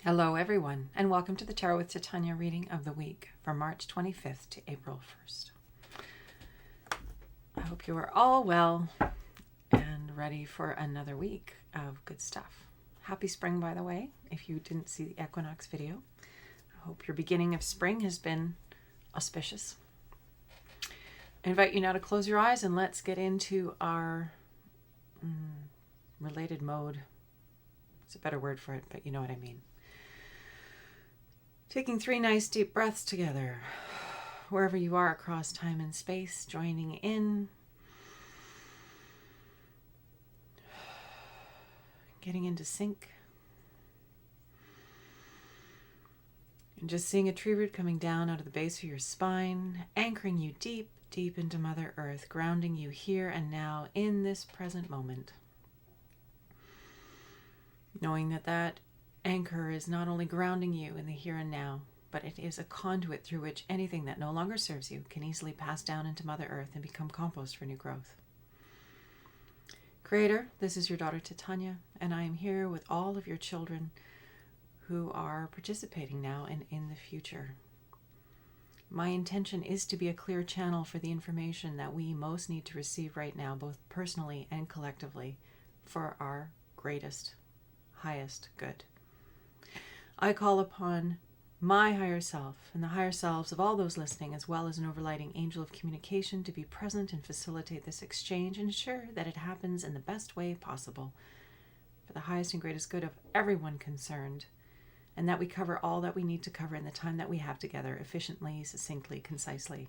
Hello everyone, and welcome to the Chariot with Titania reading of the week from March 25th to April 1st. I hope you are all well and ready for another week of good stuff. Happy spring, by the way, if you didn't see the equinox video. I hope your beginning of spring has been auspicious. I invite you now to close your eyes and let's get into our related mode. It's a better word for it, but you know what I mean. Taking 3 nice deep breaths together, wherever you are across time and space, joining in, getting into sync, and just seeing a tree root coming down out of the base of your spine, anchoring you deep, deep into Mother Earth, grounding you here and now in this present moment. Knowing that that anchor is not only grounding you in the here and now, but it is a conduit through which anything that no longer serves you can easily pass down into Mother Earth and become compost for new growth. Creator, this is your daughter Titania, and I am here with all of your children who are participating now and in the future. My intention is to be a clear channel for the information that we most need to receive right now, both personally and collectively, for our greatest, highest good. I call upon my higher self and the higher selves of all those listening, as well as an overlighting angel of communication, to be present and facilitate this exchange and ensure that it happens in the best way possible for the highest and greatest good of everyone concerned, and that we cover all that we need to cover in the time that we have together, efficiently, succinctly, concisely,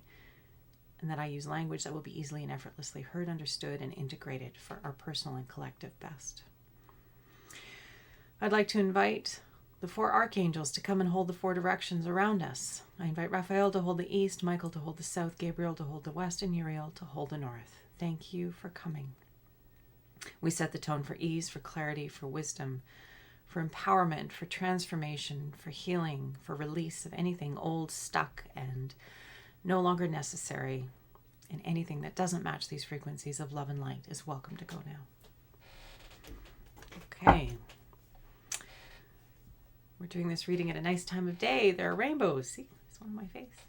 and that I use language that will be easily and effortlessly heard, understood, and integrated for our personal and collective best. I'd like to invite the 4 archangels to come and hold the 4 directions around us. I invite Raphael to hold the east, Michael to hold the south, Gabriel to hold the west, and Uriel to hold the north. Thank you for coming. We set the tone for ease, for clarity, for wisdom, for empowerment, for transformation, for healing, for release of anything old, stuck, and no longer necessary. And anything that doesn't match these frequencies of love and light is welcome to go now. Okay. We're doing this reading at a nice time of day. There are rainbows. See, there's one on my face.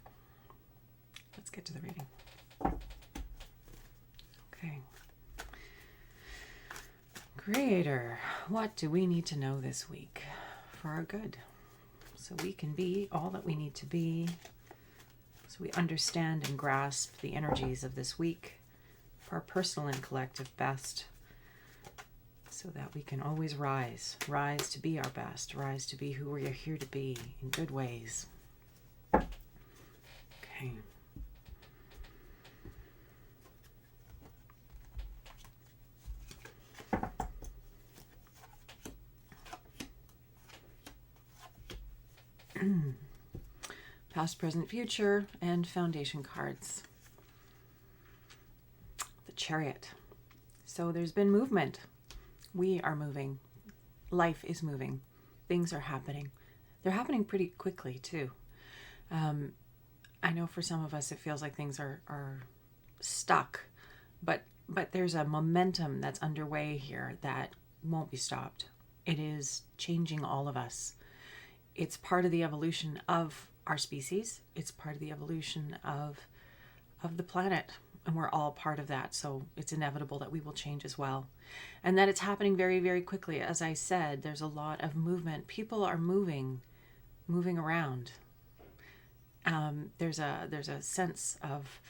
Let's get to the reading. Okay. Creator, what do we need to know this week for our good? So we can be all that we need to be. So we understand and grasp the energies of this week for our personal and collective best. So that we can always rise to be our best, rise to be who we are here to be in good ways. Okay. Past, present, future, and foundation cards. The Chariot. So there's been movement. We are moving. Life is moving. Things are happening. They're happening pretty quickly, too. I know for some of us it feels like things are stuck, but there's a momentum that's underway here that won't be stopped. It is changing all of us. It's part of the evolution of our species. It's part of the evolution of the planet. And we're all part of that, so it's inevitable that we will change as well. And that it's happening very, very quickly. As I said, there's a lot of movement. People are moving around. There's a sense of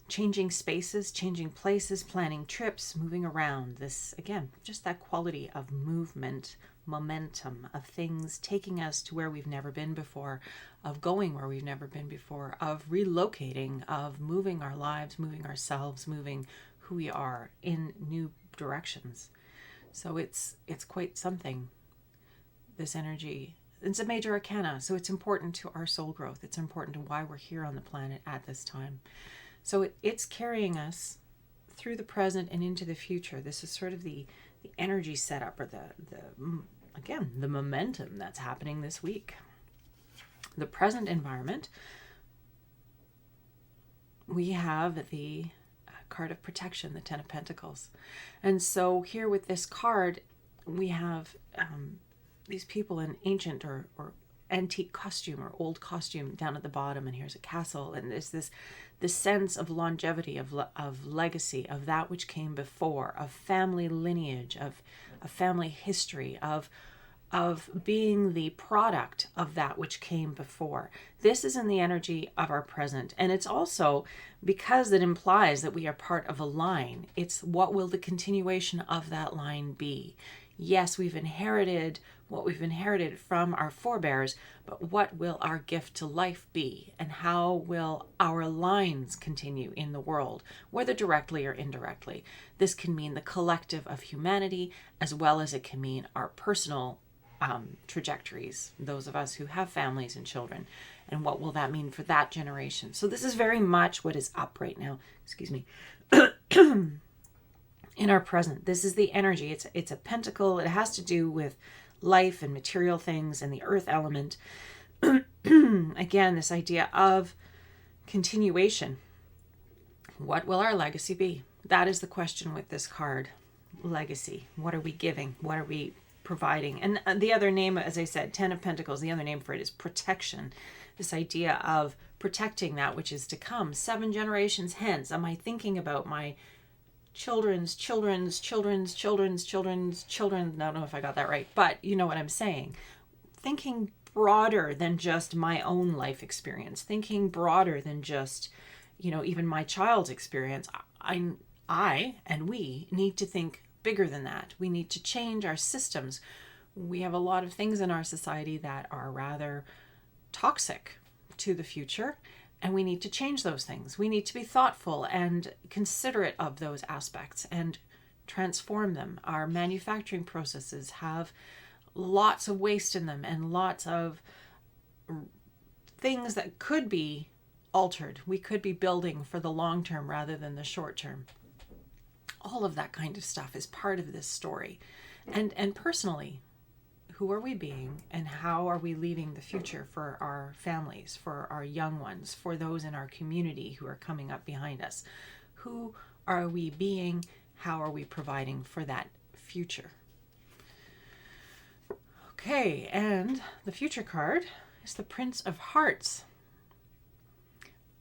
changing spaces, changing places, planning trips, moving around. This, again, just that quality of movement, momentum, of things taking us to where we've never been before, of going where we've never been before, of relocating, of moving our lives, moving ourselves, moving who we are in new directions. So it's quite something, this energy. It's a major arcana, so it's important to our soul growth. It's important to why we're here on the planet at this time. So it's carrying us through the present and into the future. This is sort of the energy setup, or the momentum that's happening this week. The present environment, we have the card of protection, the 10 of Pentacles. And so here with this card, we have these people in ancient or antique costume or old costume down at the bottom, and here's a castle, and there's this sense of longevity, of legacy, of that which came before, of family lineage, of family history, of being the product of that which came before. This is in the energy of our present. And it's also, because it implies that we are part of a line, it's what will the continuation of that line be? Yes, we've inherited what we've inherited from our forebears, but what will our gift to life be? And how will our lines continue in the world, whether directly or indirectly? This can mean the collective of humanity, as well as it can mean our personal trajectories, those of us who have families and children, and what will that mean for that generation. So this is very much what is up right now, excuse me, in our present. This is the energy. It's a pentacle. It has to do with life and material things and the earth element. Again, this idea of continuation. What will our legacy be? That is the question with this card. Legacy. What are we giving? What are we providing? And the other name, as I said, 10 of Pentacles, the other name for it is protection. This idea of protecting that which is to come 7 generations hence. Am I thinking about my children's children's children's children's children's children? I don't know if I got that right, but you know what I'm saying. Thinking broader than just my own life experience, thinking broader than just, even my child's experience. I and we need to think bigger than that. We need to change our systems. We have a lot of things in our society that are rather toxic to the future, and we need to change those things. We need to be thoughtful and considerate of those aspects and transform them. Our manufacturing processes have lots of waste in them and lots of things that could be altered. We could be building for the long term rather than the short term. All of that kind of stuff is part of this story. And personally, who are we being, and how are we leaving the future for our families, for our young ones, for those in our community who are coming up behind us? Who are we being? How are we providing for that future? Okay, and the future card is the Prince of Hearts.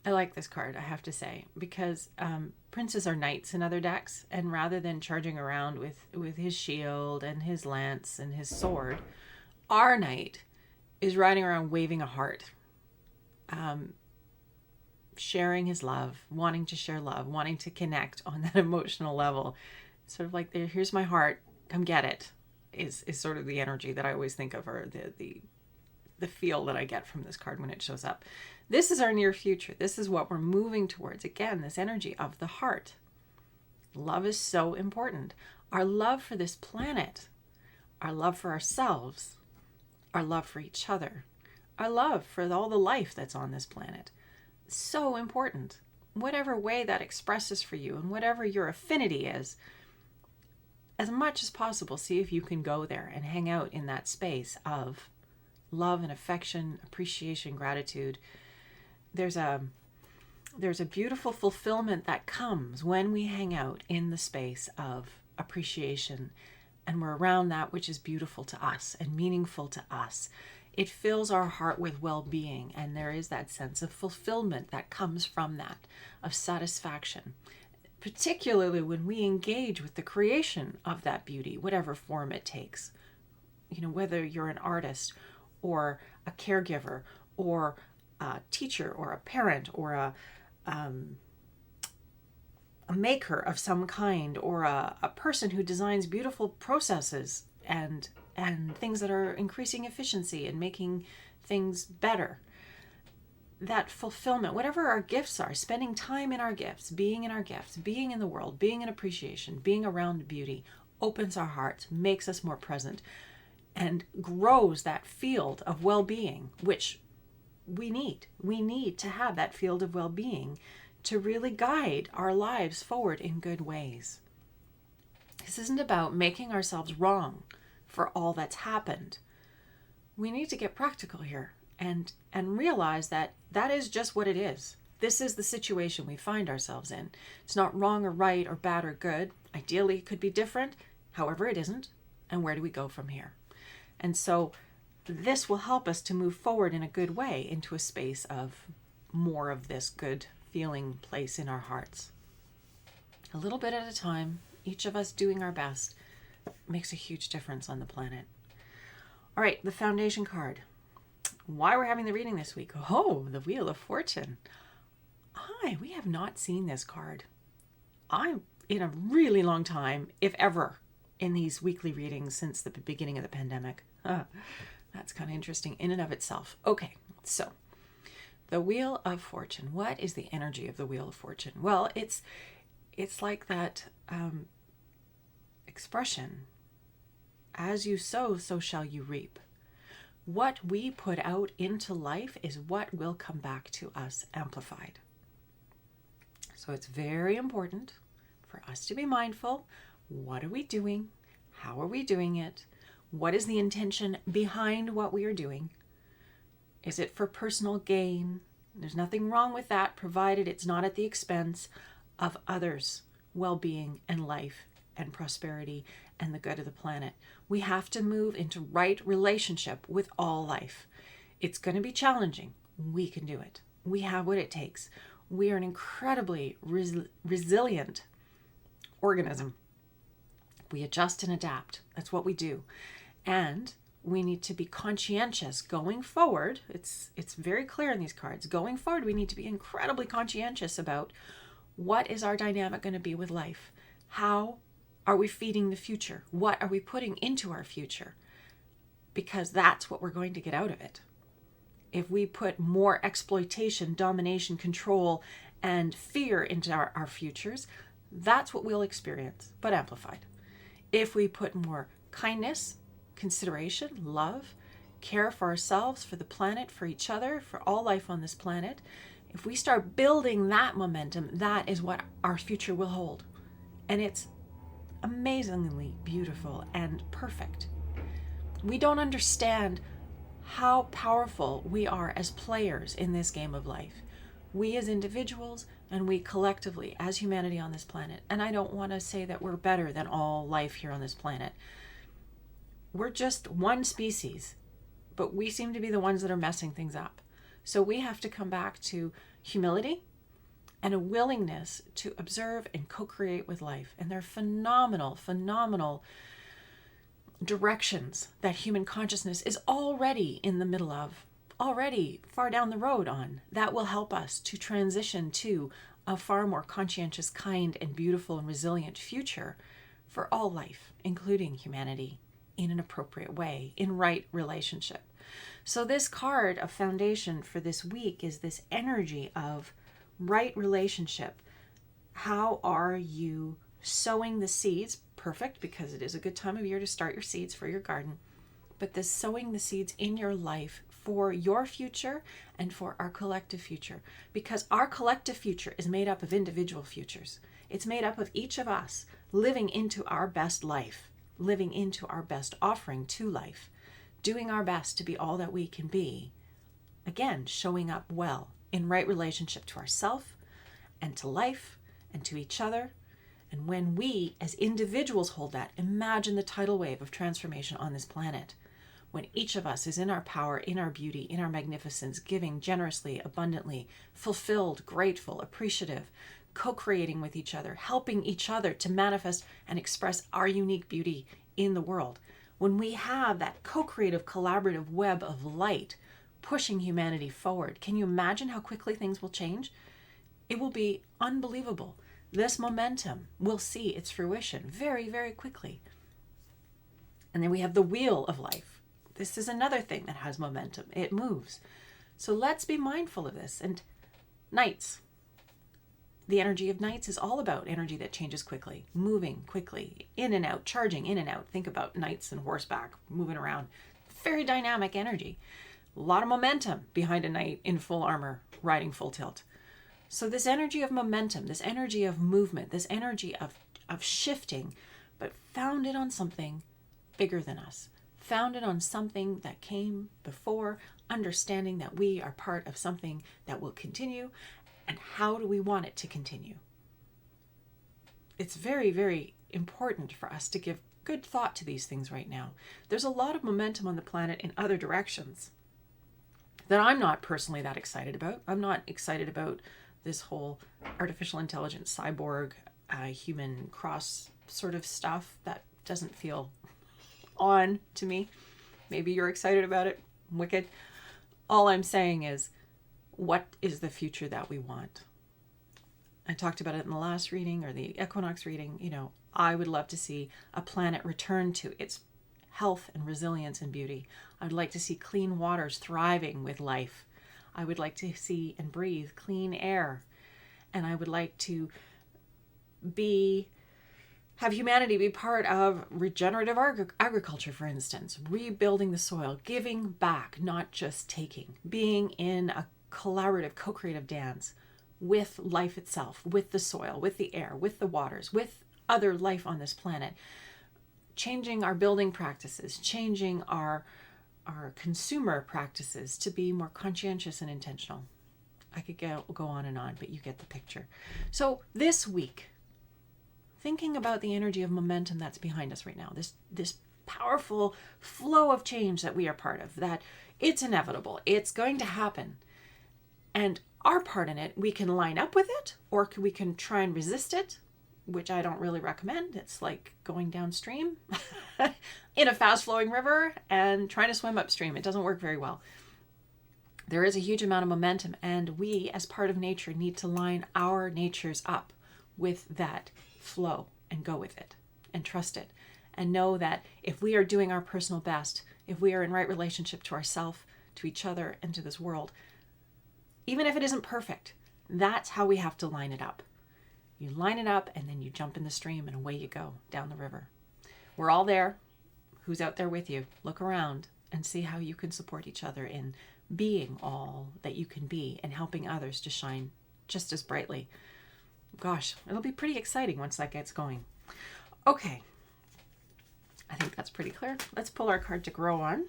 I like this card, I have to say, because princes are knights in other decks, and rather than charging around with his shield and his lance and his sword, our knight is riding around waving a heart, sharing his love, wanting to share love, wanting to connect on that emotional level. Sort of like, here's my heart, come get it, is sort of the energy that I always think of, or the feel that I get from this card when it shows up. This is our near future. This is what we're moving towards. Again, this energy of the heart. Love is so important. Our love for this planet, our love for ourselves, our love for each other, our love for all the life that's on this planet. So important. Whatever way that expresses for you and whatever your affinity is, as much as possible, see if you can go there and hang out in that space of love and affection, appreciation, gratitude. There's a beautiful fulfillment that comes when we hang out in the space of appreciation and we're around that which is beautiful to us and meaningful to us. It fills our heart with well-being, and there is that sense of fulfillment that comes from that, of satisfaction, particularly when we engage with the creation of that beauty, whatever form it takes. Whether you're an artist or a caregiver or a teacher or a parent or a maker of some kind, or a person who designs beautiful processes and things that are increasing efficiency and making things better. That fulfillment, whatever our gifts are, spending time in our gifts, being in the world, being in appreciation, being around beauty, opens our hearts, makes us more present, and grows that field of well-being, which we need. We need to have that field of well-being to really guide our lives forward in good ways. This isn't about making ourselves wrong for all that's happened. We need to get practical here and realize that is just what it is. This is the situation we find ourselves in. It's not wrong or right or bad or good. Ideally, it could be different. However, it isn't. And where do we go from here? And so this will help us to move forward in a good way into a space of more of this good feeling place in our hearts. A little bit at a time, each of us doing our best makes a huge difference on the planet. All right, the foundation card. Why we're having the reading this week. Oh, the Wheel of Fortune. We have not seen this card. I'm in a really long time, if ever, in these weekly readings since the beginning of the pandemic. That's kind of interesting in and of itself. Okay, so the Wheel of Fortune. What is the energy of the Wheel of Fortune? Well, it's like that expression, as you sow, so shall you reap. What we put out into life is what will come back to us amplified. So it's very important for us to be mindful. What are we doing? How are we doing it? What is the intention behind what we are doing? Is it for personal gain? There's nothing wrong with that, provided it's not at the expense of others' well-being and life and prosperity and the good of the planet. We have to move into right relationship with all life. It's going to be challenging. We can do it. We have what it takes. We are an incredibly resilient organism. We adjust and adapt. That's what we do. And we need to be conscientious going forward. It's very clear in these cards. Going forward, we need to be incredibly conscientious about what is our dynamic going to be with life. How are we feeding the future? What are we putting into our future? Because that's what we're going to get out of it. If we put more exploitation, domination, control, and fear into our futures, that's what we'll experience, but amplified. If we put more kindness, consideration, love, care for ourselves, for the planet, for each other, for all life on this planet, if we start building that momentum, that is what our future will hold. And it's amazingly beautiful and perfect. We don't understand how powerful we are as players in this game of life. We as individuals and we collectively as humanity on this planet. And I don't want to say that we're better than all life here on this planet. We're just one species, but we seem to be the ones that are messing things up. So we have to come back to humility and a willingness to observe and co-create with life. And they're phenomenal directions that human consciousness is already in the middle of, already far down the road on, that will help us to transition to a far more conscientious, kind, and beautiful and resilient future for all life, including humanity, in an appropriate way, in right relationship. So this card of foundation for this week is this energy of right relationship. How are you sowing the seeds? Perfect, because it is a good time of year to start your seeds for your garden. But this sowing the seeds in your life for your future and for our collective future. Because our collective future is made up of individual futures. It's made up of each of us living into our best life, living into our best offering to life, doing our best to be all that we can be. Again, showing up well in right relationship to ourselves and to life and to each other. And when we as individuals hold that, imagine the tidal wave of transformation on this planet. When each of us is in our power, in our beauty, in our magnificence, giving generously, abundantly, fulfilled, grateful, appreciative, co-creating with each other, helping each other to manifest and express our unique beauty in the world. When we have that co-creative, collaborative web of light pushing humanity forward, can you imagine how quickly things will change? It will be unbelievable. This momentum will see its fruition very, very quickly. And then we have the wheel of life. This is another thing that has momentum. It moves. So let's be mindful of this. And knights. The energy of knights is all about energy that changes quickly, moving quickly, in and out, charging in and out. Think about knights and horseback moving around. Very dynamic energy. A lot of momentum behind a knight in full armor, riding full tilt. So this energy of momentum, this energy of movement, this energy of shifting, but founded on something bigger than us, founded on something that came before, understanding that we are part of something that will continue, and how do we want it to continue? It's very, very important for us to give good thought to these things right now. There's a lot of momentum on the planet in other directions that I'm not personally that excited about. I'm not excited about this whole artificial intelligence, cyborg, human cross sort of stuff. That doesn't feel on to me. Maybe you're excited about it. Wicked. All I'm saying is, what is the future that we want? I talked about it in the last reading or the equinox reading. You know, I would love to see a planet return to its health and resilience and beauty. I would like to see clean waters thriving with life. I would like to see and breathe clean air. And I would like to have humanity be part of regenerative agriculture, for instance, rebuilding the soil, giving back, not just taking, being in a collaborative, co-creative dance with life itself, with the soil, with the air, with the waters, with other life on this planet, changing our building practices, changing our consumer practices to be more conscientious and intentional. I could go on and on, but you get the picture. So this week, thinking about the energy of momentum that's behind us right now, this powerful flow of change that we are part of, that it's inevitable, it's going to happen. And our part in it, we can line up with it, or we can try and resist it, which I don't really recommend. It's like going downstream in a fast-flowing river and trying to swim upstream. It doesn't work very well. There is a huge amount of momentum, and we, as part of nature, need to line our natures up with that flow and go with it and trust it and know that if we are doing our personal best, if we are in right relationship to ourselves, to each other, and to this world, even if it isn't perfect, that's how we have to line it up. You line it up and then you jump in the stream and away you go down the river. We're all there. Who's out there with you? Look around and see how you can support each other in being all that you can be and helping others to shine just as brightly. Gosh, it'll be pretty exciting once that gets going. Okay, I think that's pretty clear. Let's pull our card to grow on.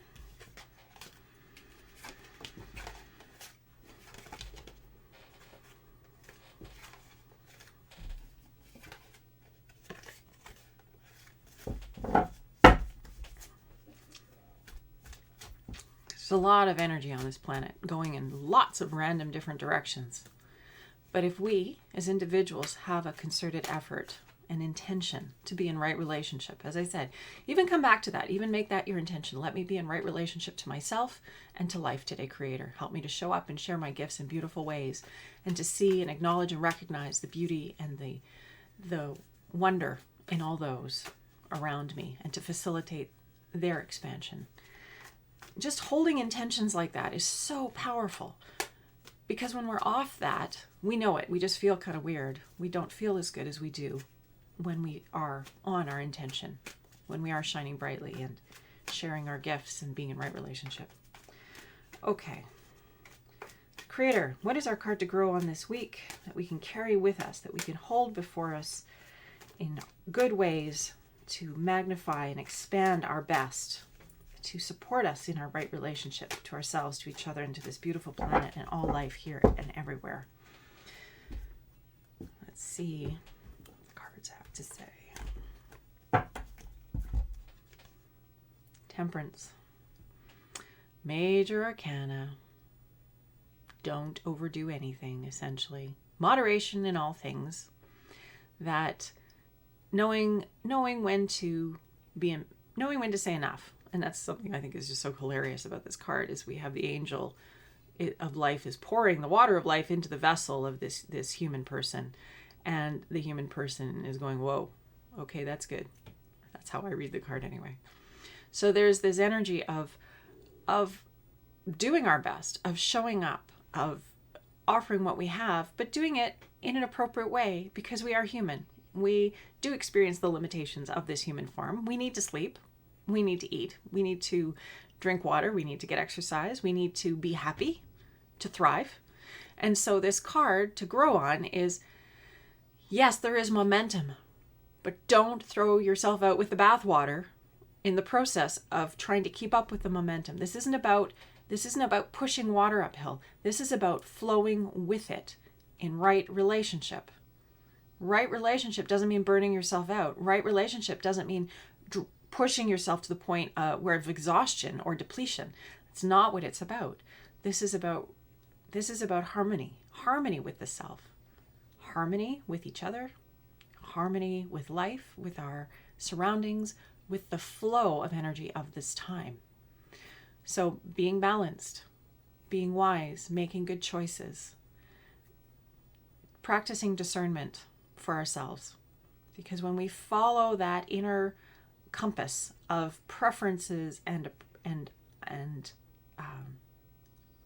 There's a lot of energy on this planet going in lots of random different directions. But if we, as individuals, have a concerted effort and intention to be in right relationship, as I said, even come back to that, even make that your intention. Let me be in right relationship to myself and to life today, Creator. Help me to show up and share my gifts in beautiful ways and to see and acknowledge and recognize the beauty and the wonder in all those around me and to facilitate their expansion. Just holding intentions like that is so powerful. Because when we're off that, we know it. We just feel kind of weird. We don't feel as good as we do when we are on our intention, when we are shining brightly and sharing our gifts and being in right relationship. Okay. Creator, what is our card to grow on this week that we can carry with us, that we can hold before us in good ways to magnify and expand our best, to support us in our right relationship to ourselves, to each other, and to this beautiful planet and all life here and everywhere? Let's see what the cards have to say. Temperance. Major Arcana. Don't overdo anything, essentially. Moderation in all things. That knowing when to say enough. And that's something I think is just so hilarious about this card, is we have the angel of life is pouring the water of life into the vessel of this human person. And the human person is going, whoa, okay, that's good. That's how I read the card anyway. So there's this energy of doing our best, of showing up, of offering what we have, but doing it in an appropriate way because we are human. We do experience the limitations of this human form. We need to sleep. We need to eat. We need to drink water. We need to get exercise. We need to be happy, to thrive. And so this card to grow on is, yes, there is momentum, but don't throw yourself out with the bathwater in the process of trying to keep up with the momentum. This isn't about pushing water uphill. This is about flowing with it in right relationship. Right relationship doesn't mean burning yourself out. Right relationship doesn't mean pushing yourself to the point where of exhaustion or depletion. It's not what it's about. This is about harmony with the self, harmony with each other, harmony with life, with our surroundings, with the flow of energy of this time. So being balanced, being wise, making good choices, practicing discernment for ourselves. Because when we follow that inner compass of preferences and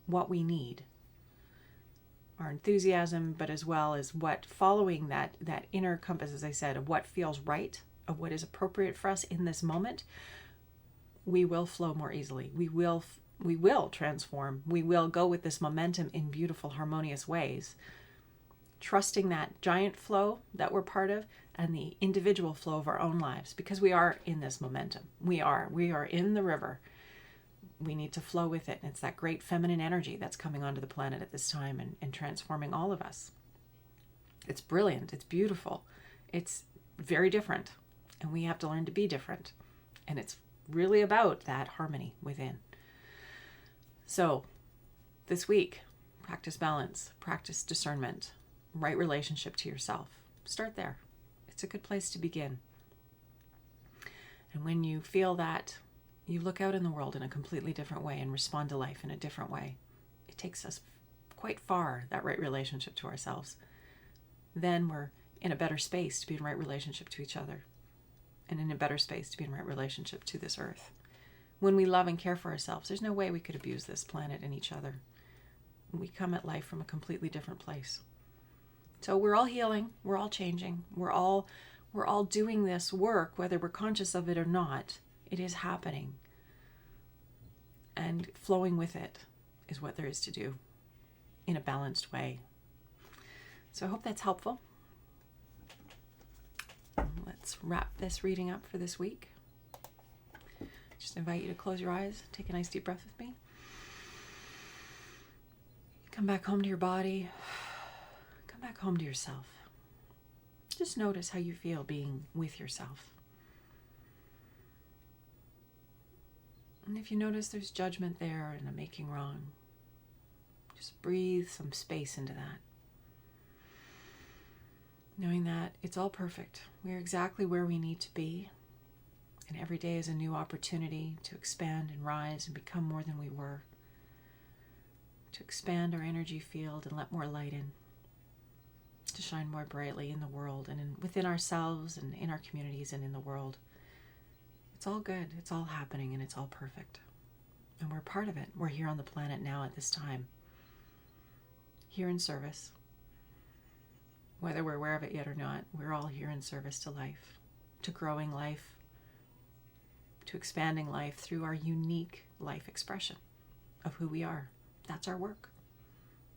what we need, our enthusiasm, but as well as what following that inner compass, as I said, of what feels right, of what is appropriate for us in this moment, we will flow more easily. We will transform. We will go with this momentum in beautiful, harmonious ways, trusting that giant flow that we're part of and the individual flow of our own lives, because we are in this momentum. We are in the river. We need to flow with it. And it's that great feminine energy that's coming onto the planet at this time and transforming all of us. It's brilliant. It's beautiful. It's very different. And we have to learn to be different. And it's really about that harmony within. So this week, practice balance, practice discernment, right relationship to yourself. Start there. It's a good place to begin. And when you feel that, you look out in the world in a completely different way and respond to life in a different way. It takes us quite far, that right relationship to ourselves. Then we're in a better space to be in right relationship to each other, and in a better space to be in right relationship to this earth. When we love and care for ourselves, there's no way we could abuse this planet and each other. We come at life from a completely different place. So we're all healing, we're all changing, we're all doing this work, whether we're conscious of it or not. It is happening. And flowing with it is what there is to do in a balanced way. So I hope that's helpful. Let's wrap this reading up for this week. Just invite you to close your eyes, take a nice deep breath with me. Come back home to your body. Come back home to yourself. Just notice how you feel being with yourself. And if you notice there's judgment there and a making wrong, just breathe some space into that. Knowing that it's all perfect. We're exactly where we need to be. And every day is a new opportunity to expand and rise and become more than we were. To expand our energy field and let more light in. To shine more brightly in the world and within ourselves and in our communities and in the world. It's all good. It's all happening and it's all perfect. And we're part of it. We're here on the planet now at this time. Here in service. Whether we're aware of it yet or not, we're all here in service to life, to growing life, to expanding life through our unique life expression of who we are. That's our work.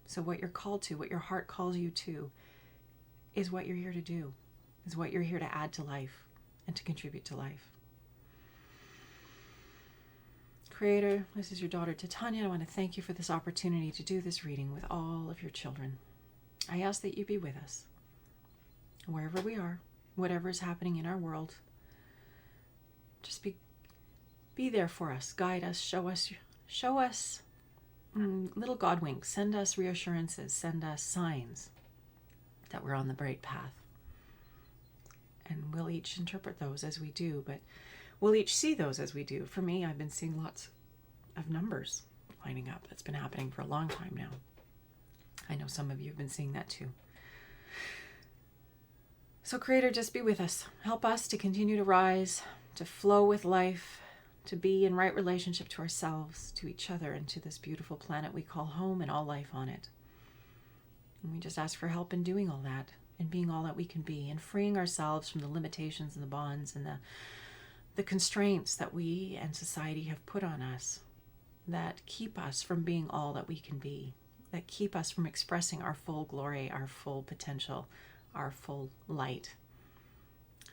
So what you're called to, what your heart calls you to, is what you're here to do, is what you're here to add to life and to contribute to life. Creator, this is your daughter Titania. I want to thank you for this opportunity to do this reading with all of your children. I ask that you be with us, wherever we are, whatever is happening in our world. Just be there for us, guide us, show us little God winks, send us reassurances, send us signs that we're on the right path. And we'll each interpret those as we do, but we'll each see those as we do. For me, I've been seeing lots of numbers lining up. That's been happening for a long time now. I know some of you have been seeing that too. So Creator, just be with us. Help us to continue to rise, to flow with life, to be in right relationship to ourselves, to each other, and to this beautiful planet we call home and all life on it. And we just ask for help in doing all that and being all that we can be and freeing ourselves from the limitations and the bonds and the constraints that we and society have put on us that keep us from being all that we can be, that keep us from expressing our full glory, our full potential, our full light.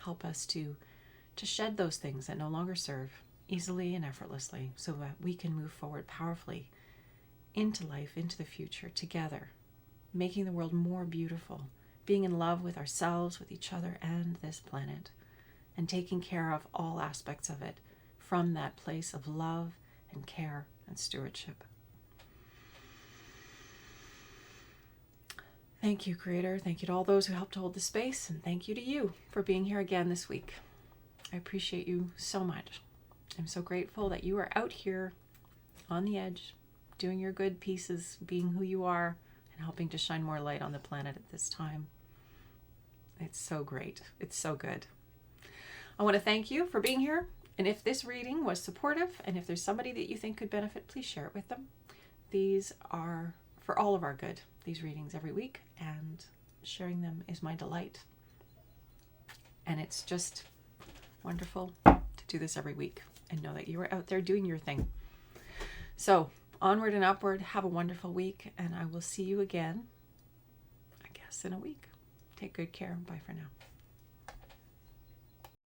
Help us to shed those things that no longer serve easily and effortlessly so that we can move forward powerfully into life, into the future together, making the world more beautiful, being in love with ourselves, with each other, and this planet. and taking care of all aspects of it from that place of love and care and stewardship. Thank you, Creator. Thank you to all those who helped hold the space, and thank you to you for being here again this week. I appreciate you so much. I'm so grateful that you are out here on the edge, doing your good pieces, being who you are, and helping to shine more light on the planet at this time. It's so great. It's so good. I want to thank you for being here. And if this reading was supportive, and if there's somebody that you think could benefit, please share it with them. These are for all of our good, these readings every week, and sharing them is my delight. And it's just wonderful to do this every week and know that you are out there doing your thing. So onward and upward, have a wonderful week, and I will see you again, I guess, in a week. Take good care. Bye for now.